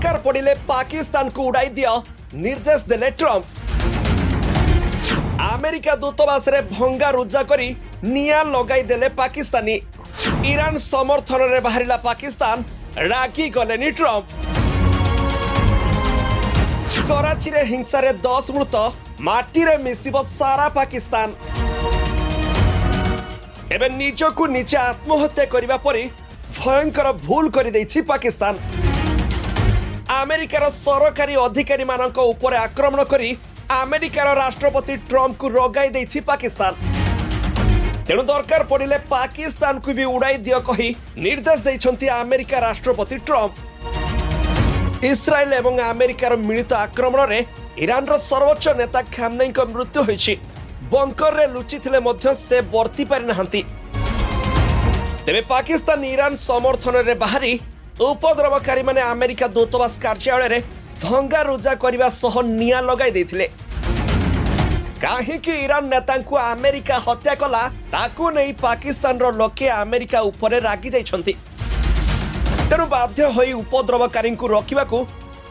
दरकार पड़िले पाकिस्तान को उड़ाई दियो निर्देश देले ट्रंप। अमेरिका दूतावास रे भंगा रुजा करी निया लगाई देले पाकिस्तानी। ईरान समर्थन रे बाहरिला पाकिस्तान रागी गलेनी ट्रंप। कराची रे हिंसा रे 10 मृत माटी रे मिसिबो सारा पाकिस्तान। एबे निजकु निजे आत्महत्या करिबा परी भयंकर भूल करि दैछि पाकिस्तान। अमेरिकार सरकारी अधिकारी मानक ऊपर आक्रमण करी अमेरिकार राष्ट्रपति ट्रंप को रगाई दैछि पाकिस्तान। तेणु दरकार पड़िले पाकिस्तान को भी उड़ाई दियो कही निर्देश दैछंती अमेरिका राष्ट्रपति ट्रंप। इस्राएल एवं अमेरिकार मिलित आक्रमण रे ईरान रो सर्वोच्च नेता खामनेई को मृत्यु होइछि। बंकर रे लुचि थिले मध्य से बर्ती पारि नाहंती। तेबे पाकिस्तान ईरान समर्थन रे बाहरी उपद्रवकारी माने अमेरिका दूतावास कार्यालय रे भंगा रुजा करबा सह निया लगाई दैथिले। काहे कि ईरान नेता को अमेरिका हत्या कला ताकू नहीं पाकिस्तान रो लोके अमेरिका ऊपर रागी जाइछंती। तेणु बाध्य होई उपद्रवकारी को रखिबाकू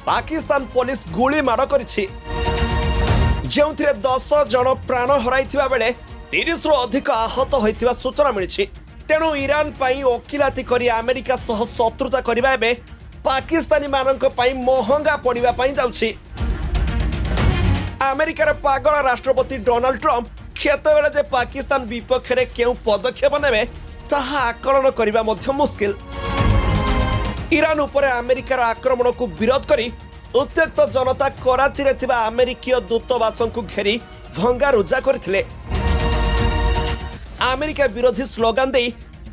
पाकिस्तान पुलिस गुली माड़ करिछि। जेउथिरे 10 जन प्राण हराइथिबा बेले 30 रु अधिक आहत होइथिबा सूचना मिलिछि। तेणु ईरान पाई ओकिलाती करी अमेरिका सह शत्रुता करिबा एबे पाकिस्तानी मानक पाई महंगा पड़िबा पाई जाउछि। अमेरिकार पागल राष्ट्रपति डोनाल्ड ट्रंप केतेबेले जे पाकिस्तान विपक्ष रे केउ पदक्षेप नेबे ताहा आकलन करिबा मध्य मुश्किल। ईरान उपरे अमेरिकार आक्रमण को विरोध करी उत्त्यक्त जनता कराची रे थिबा अमेरिकीय दूतावास को घेरी भंगा रुजा करथिले। अमेरिका विरोधी स्लोगान दे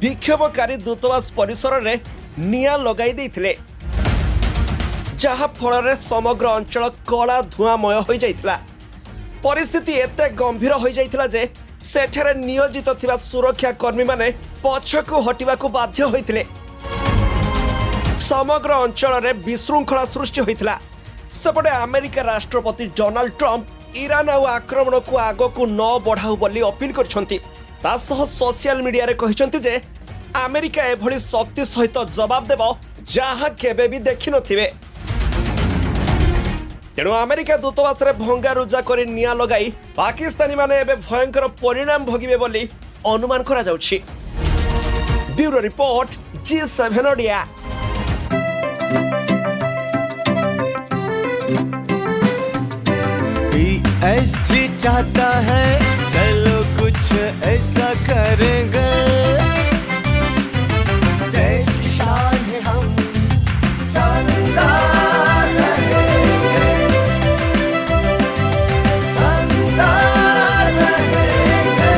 विक्षोभकारी दूतावास परिसर रे निया लगाई देथिले, जहा फल रे समग्र अंचल कला धुआंमय हो जाइथिला। परिस्थिति एते गंभीर हो जाइथिला जे सेठरे नियोजित थिबा सुरक्षा कर्मी माने पछकु हटिबाकू बाध्य होइथिले। समग्र अंचल रे विशृंखला सृष्टि होइथिला। सेपटे अमेरिका राष्ट्रपति डोनाल्ड ट्रंप ईरान आ आक्रमण को आगो को न बढ़ाऊ बोली अपील करछंती। तासह सोशल मीडिया रे कहिसंती जे अमेरिका एभली शक्ति सहित जवाब देबो जहा केबे भी देखि नथिबे। तेणु अमेरिका दूतावास रे भंगा रुजा करी निया लगाई पाकिस्तानी माने एबे भयंकर परिणाम भोगिबे बोली अनुमान करा जाउछि। Bureau report G7 Odia. PSG चाहता है चलो कुछ ऐसा करेंगे, देश की शान है हम शानदार रहेंगे, शानदार रहेंगे।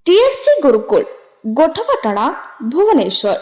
TSG गुरुकुल गोठपाटणा भुवनेश्वर।